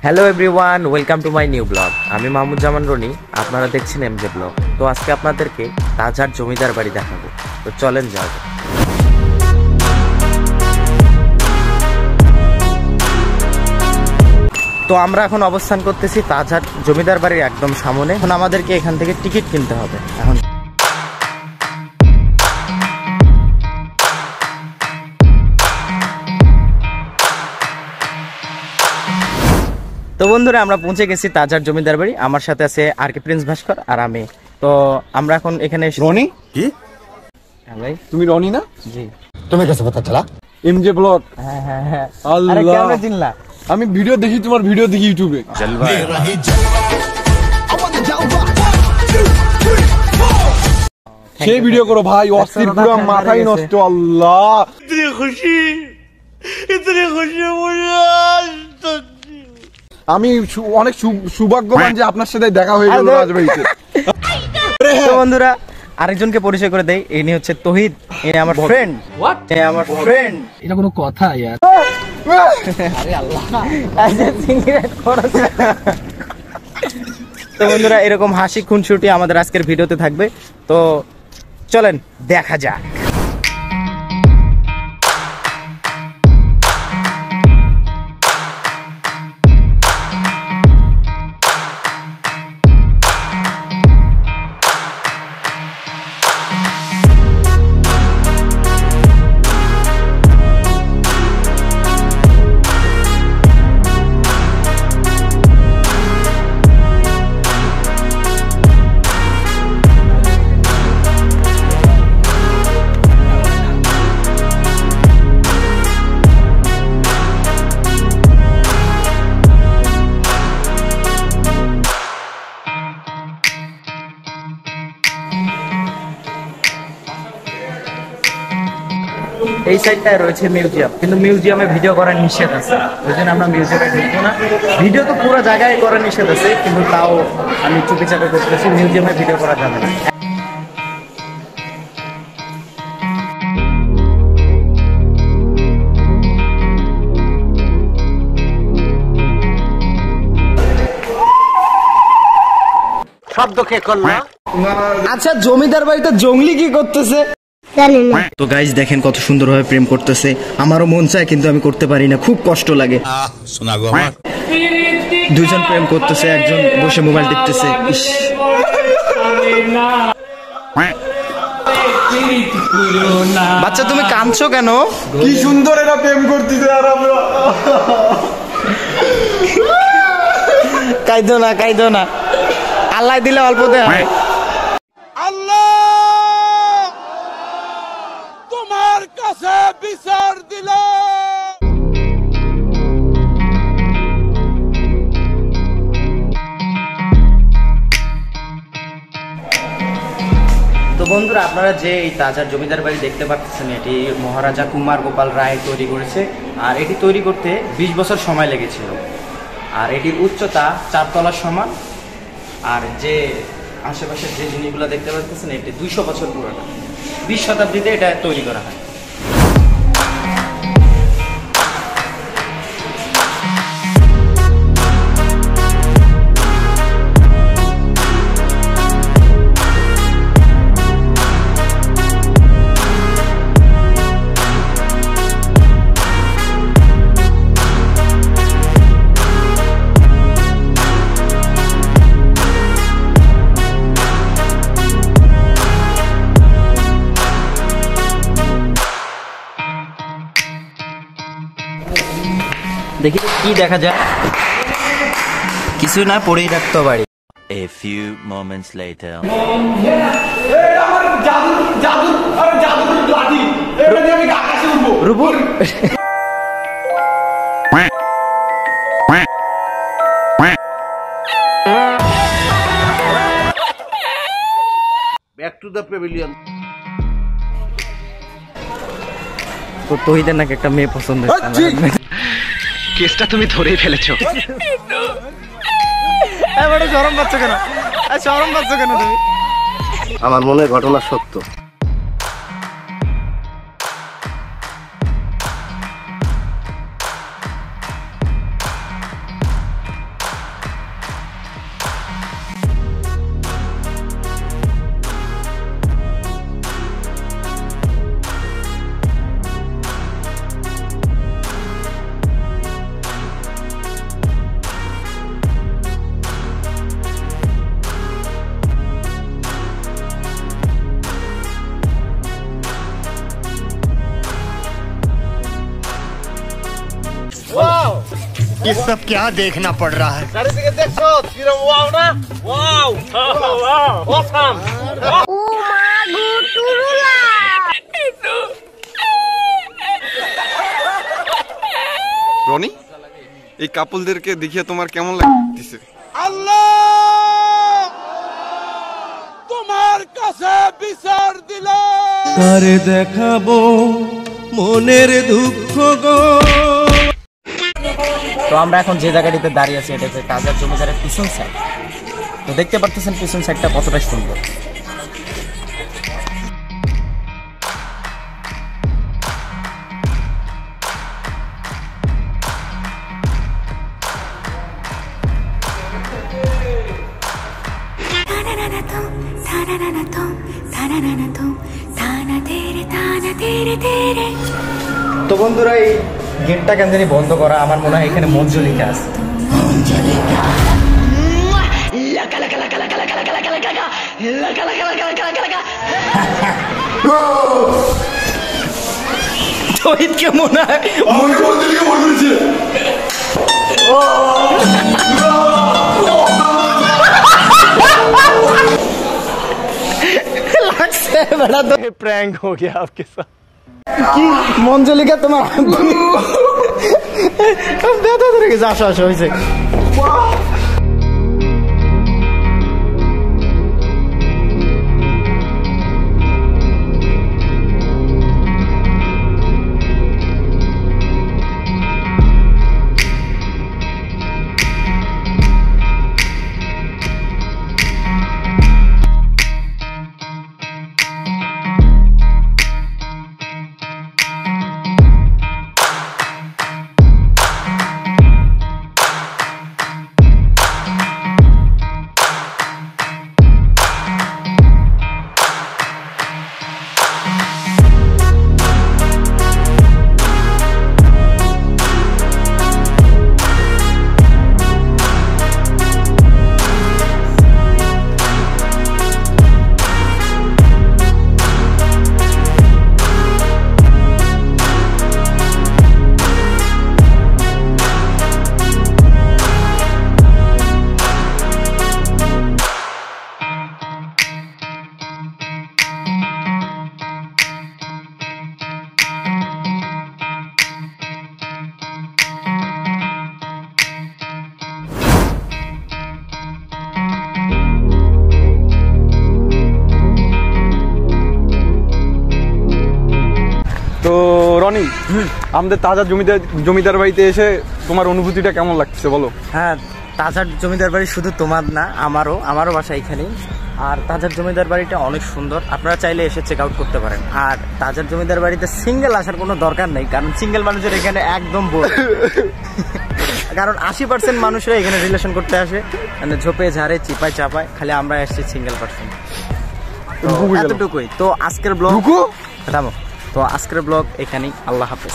Hello everyone, welcome to my new blog. আমি মাহমুদ জামান রনি, আপনারা দেখছেন এমজে ব্লগ। তো আজকে আপনাদেরকে তাজহাট জমিদার বাড়ি দেখাবো। তো চলেন যাও। তো আমরা এখন অবস্থান করতেছি তাজহাট জমিদার বাড়ির একদম সামনে। এখন আমাদেরকে এখান থেকে টিকিট কিনতে হবে। এখন তো বন্ধুরা, আমরা পৌঁছে গেছি তাজহাট জমিদার বাড়ি। আমার সাথে আছে আর কে প্রিন্স ভাস্কর আর আমি। তো আমরা এখন এখানে রনি কি? হ্যাঁ ভাই, তুমি রনি না? জি। তুমি कैसे पता चला? MJ blog. হ্যাঁ হ্যাঁ হ্যাঁ। আল্লাহ, আরে কেমনে চিনলা? আমি ভিডিও দেখি, তোমার ভিডিও দেখি ইউটিউবে। জলবা সেই ভিডিও করো ভাই, অস্থির পুরো মাথায় নষ্ট। আল্লাহ, ইতনি খুশি আমি অনেক সৌভাগ্যবান যে আপনার সাথে দেখা হয়ে গেল রাজবাড়িতে। তো বন্ধুরা, আরেকজনকে পরিচয় করে দেই। ইনি হচ্ছে তহিদ, ইনি আমার ফ্রেন্ড। আমার ফ্রেন্ড। এটা কোনো কথা यार? আরে আল্লাহ, তো বন্ধুরা, এরকম হাসি খুনসুটি আমাদের আজকের ভিডিওতে থাকবে। তো চলেন দেখা যাক। এই সাইডটায় রয়েছে মিউজিয়াম, কিন্তু মিউজিয়ামে ভিডিও করার নিষেধ আছে। ওই জন্য আমরা মিউজিয়ামে ঢুকবো না। ভিডিও তো পুরো জায়গায় করার নিষেধ আছে, কিন্তু তাও আমি চুপি চাপে করতেছি। মিউজিয়ামে ভিডিও করা যাবে না। শব্দ কে করলো? আচ্ছা, জমিদার বাড়িতে জঙ্গলি কি করতেছে? তো গাইজ দেখেন কত সুন্দরভাবে প্রেম করতেছে। আমারও মন চায়, কিন্তু আমি করতে পারি না, খুব কষ্ট লাগে। দুজন প্রেম করতেছে, একজন বসে মোবাইল টিপতেছে। বাচ্চা, তুমি কাঁদছো কেন? কি সুন্দর এরা প্রেম করতেছে। আর আমরা কাইদো না, কাইদো না, আল্লাহ দিলে অল্পতে হয়। বিচার দিল। তো বন্ধুরা, আপনারা যে এই তাজহাট জমিদার বাড়ি দেখতে পাচ্ছেন, এটি মহারাজা কুমার গোপাল রায় তৈরি করেছে। আর এটি তৈরি করতে 20 বছর সময় লেগেছিল। আর এটির উচ্চতা 4 তলার সমান। আর যে আশেপাশের যে জিনিসগুলো দেখতে পাচ্ছেন, এটি 200 বছর পুরনো। 20 শতাব্দীতে এটা তৈরি করা হয়। দেখি কি দেখা যায়। কিছু না, পড়েই রাখতে পারি। A few moments later. Rubu, back to the pavilion. তো তহিদের নাকি একটা মেয়ে পছন্দ হয়েছে। কেসটা তুমি ধরেই ফেলেছো। এবারে শরম পাচ্ছ কেন? শরম পাচ্ছ কেন তুমি? আমার মনে ঘটনা সত্য। ये सब क्या देखना पड़ रहा है। চারিদিকে দেখছো কিরম ওয়াও না ওয়াও অসাম রনি এই কাপলদেরকে দেখিয়ে তোমার কেমন লাগতেছে? আল্লাহ তোমার কাছে বিচার দিলাম কারে দেখাবো মনের দুঃখ গো। তো আমরা এখন যে জায়গাটিতে দাঁড়িয়ে আছি এটা হচ্ছে তাজহাট জমিদারের পিছন সাইড। তো দেখতে পারতেছেন পিছন সাইডটা কতটা সুন্দর। তো বন্ধুরা এই গেটটা কেন জানি বন্ধ করা, আমার মনে হয় এখানে মঞ্জলিকা আছে। শহীদকে মনে হয় बड़ा तो प्रैंक हो गया आपके साथ কি মঞ্জলিকা তোমার দাদা ধরে গেছে আসো আসো হয়েছে তো রনি আমাদের তাজহাট জমিদার বাড়িতে এসে তোমার অনুভূতিটা কেমন লাগছে বলো? হ্যাঁ, তাজহাট জমিদার বাড়ি শুধু তোমার না, আমারও বাসা এখানেই। আর তাজহাট জমিদার বাড়িটা অনেক সুন্দর, আপনারা চাইলে এসে চেক আউট করতে পারেন। আর তাজহাট জমিদার বাড়িতে সিঙ্গেল আসার কোনো দরকার নেই, কারণ সিঙ্গেল মানুষের এখানে একদম বোর। কারণ 80% মানুষরা এখানে রিলেশন করতে আসে, মানে ঝোপে ঝাড়ে চিপায় চাপায়, খালি আমরা আসছি সিঙ্গেল পার্সন। এতটুকুই। তো আজকের ব্লগ তো আজকের ব্লগ এখানেই। আল্লাহ হাফেজ।